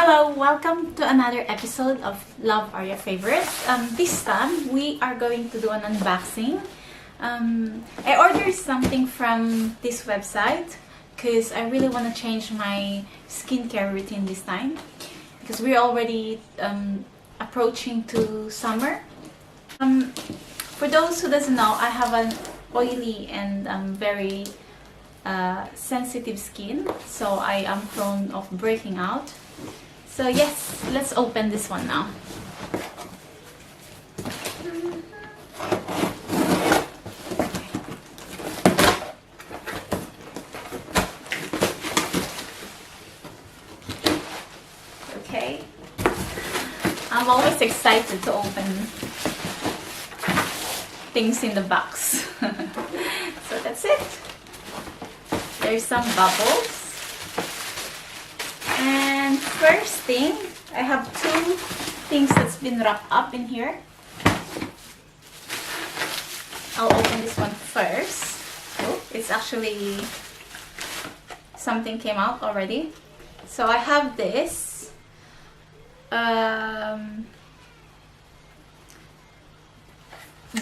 Hello, welcome to another episode of Love Are Your Favorites. This time we are going to do an unboxing. I ordered something from this website because I really want to change my skincare routine this time because we're already approaching to summer. For those who doesn't know, I have an oily and very sensitive skin, so I am prone of breaking out. So yes, let's open this one now. Okay, I'm always excited to open things in the box. So that's it. There's some bubbles. And first thing, I have two things that's been wrapped up in here. I'll open this one first. Oh, it's actually something came out already. So I have this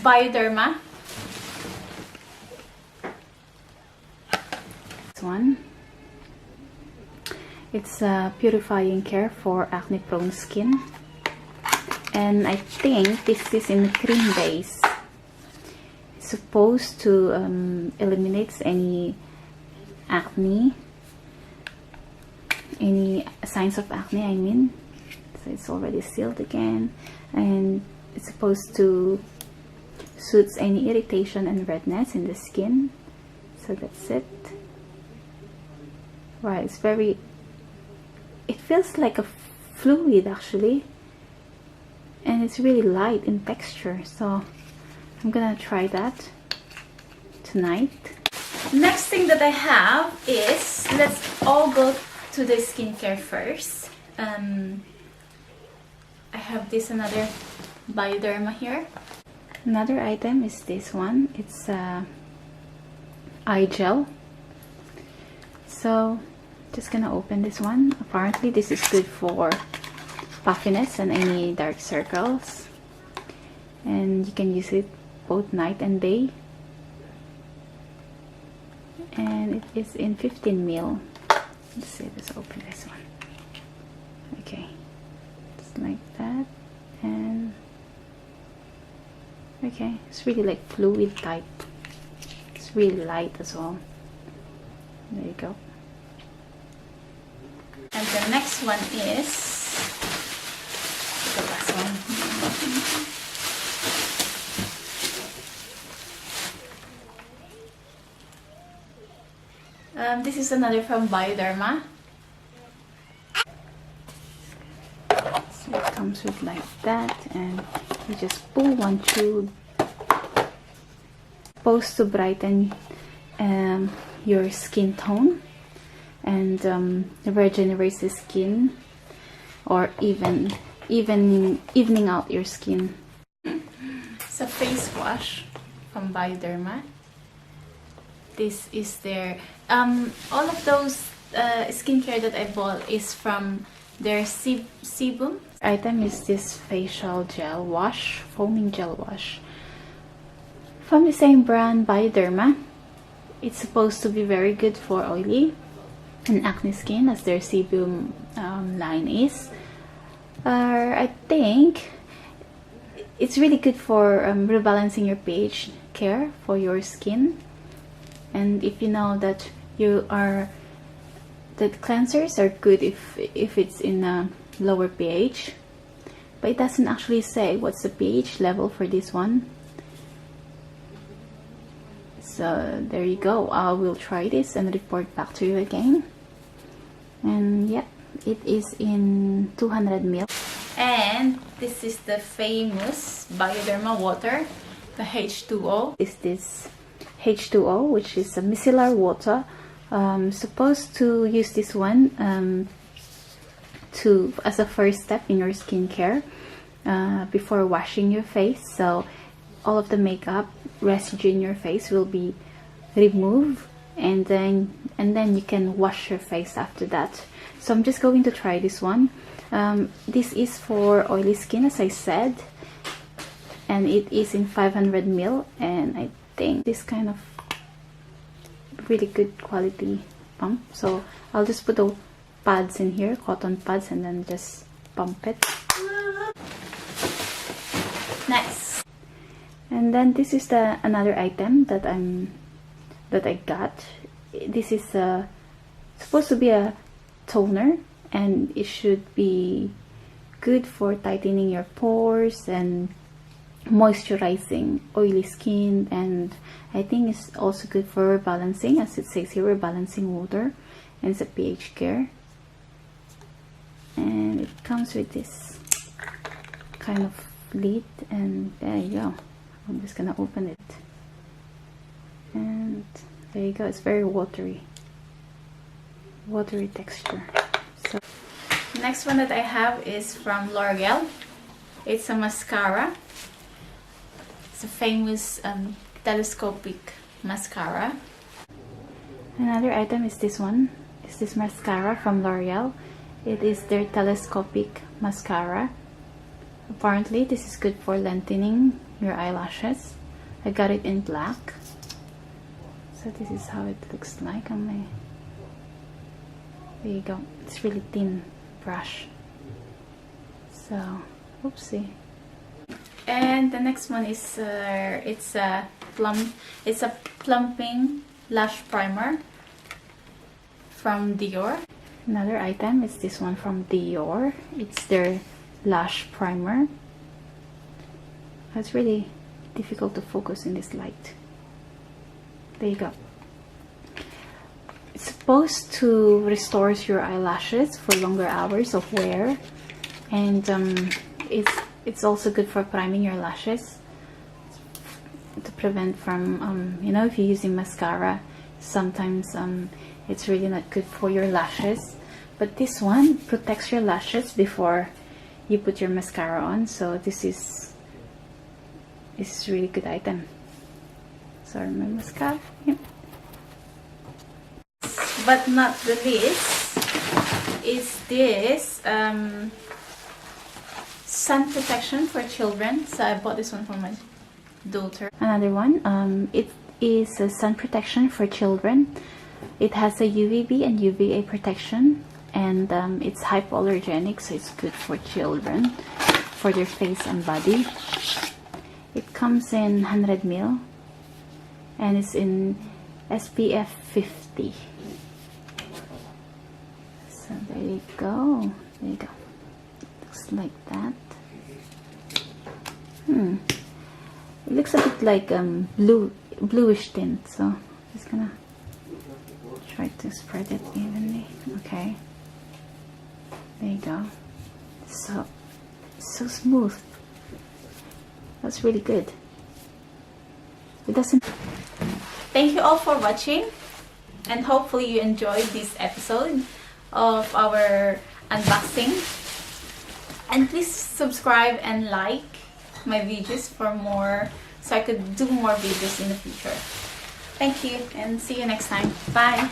Bioderma. This one. It's a purifying care for acne prone skin, and I think this is in cream base. It's supposed to eliminate any acne, any signs of acne I mean. So it's already sealed again, and it's supposed to soothe any irritation and redness in the skin. So that's it. Right, it's very, it feels like a fluid actually, and it's really light in texture, so I'm gonna try that tonight. Next thing that I have is, let's all go to the skincare first. I have this another Bioderma here. Another item is this one. It's eye gel. So just gonna open this one. Apparently this is good for puffiness and any dark circles, and you can use it both night and day, and it is in 15 ml. Let's see, let's open this one. Okay, just like that. And okay, it's really like fluid type. It's really light as well. There you go. And the next one is the last one. This is another from Bioderma. So it comes with like that, and you just pull one tube. Supposed to brighten your skin tone and regenerates the skin, or evening out your skin. It's a face wash from Bioderma. This is their all of those skincare that I bought is from their sebum. Item is this facial gel wash, foaming gel wash from the same brand, Bioderma. It's supposed to be very good for oily and acne skin, as their sebum line is. I think it's really good for rebalancing your pH care for your skin. And if you know that that cleansers are good if it's in a lower pH, but it doesn't actually say what's the pH level for this one. So there you go. I will try this and report back to you again. And yeah, it is in 200 ml. And this is the famous Bioderma water, the H2O. Is this H2O, which is a micellar water. Supposed to use this one as a first step in your skincare before washing your face. So all of the makeup residue in your face will be removed and then you can wash your face after that. So I'm just going to try this one. This is for oily skin, as I said, and it is in 500 ml, and I think this kind of really good quality pump. So I'll just put the pads in here, cotton pads, and then just pump it. Nice. And then this is another item that I got. This is supposed to be a toner, and it should be good for tightening your pores and moisturizing oily skin, and I think it's also good for rebalancing, as it says here, rebalancing water, and it's a pH care. And it comes with this kind of lid, and there you go. I'm just gonna open it, and there you go. It's very watery texture. So the next one that I have is from L'Oreal. It's a mascara. It's a famous telescopic mascara. Another item is this one. It's this mascara from L'Oreal. It is their telescopic mascara. Apparently this is good for lengthening your eyelashes. I got it in black. So this is how it looks like on my... There you go. It's really thin brush. So, oopsie. And the next one is it's a plumping lash primer from Dior. Another item is this one from Dior. It's their lash primer. It's really difficult to focus in this light. There you go. It's supposed to restore your eyelashes for longer hours of wear, and it's also good for priming your lashes to prevent from you know, if you're using mascara, sometimes it's really not good for your lashes, but this one protects your lashes before you put your mascara on. So this is a really good item. Sorry, my mascara. Yep. But not the least is this sun protection for children. So I bought this one for my daughter. Another one, it is a sun protection for children. It has a UVB and UVA protection, and it's hypoallergenic, so it's good for children, for their face and body. It comes in 100 ml, and it's in SPF 50. So there you go. There you go. Looks like that. It looks a bit like bluish tint, so I'm just gonna try to spread it evenly. Okay. There you go. So smooth. That's really good. It doesn't... Thank you all for watching, and hopefully you enjoyed this episode of our unboxing. And please subscribe and like my videos for more, so I could do more videos in the future. Thank you, and see you next time. Bye.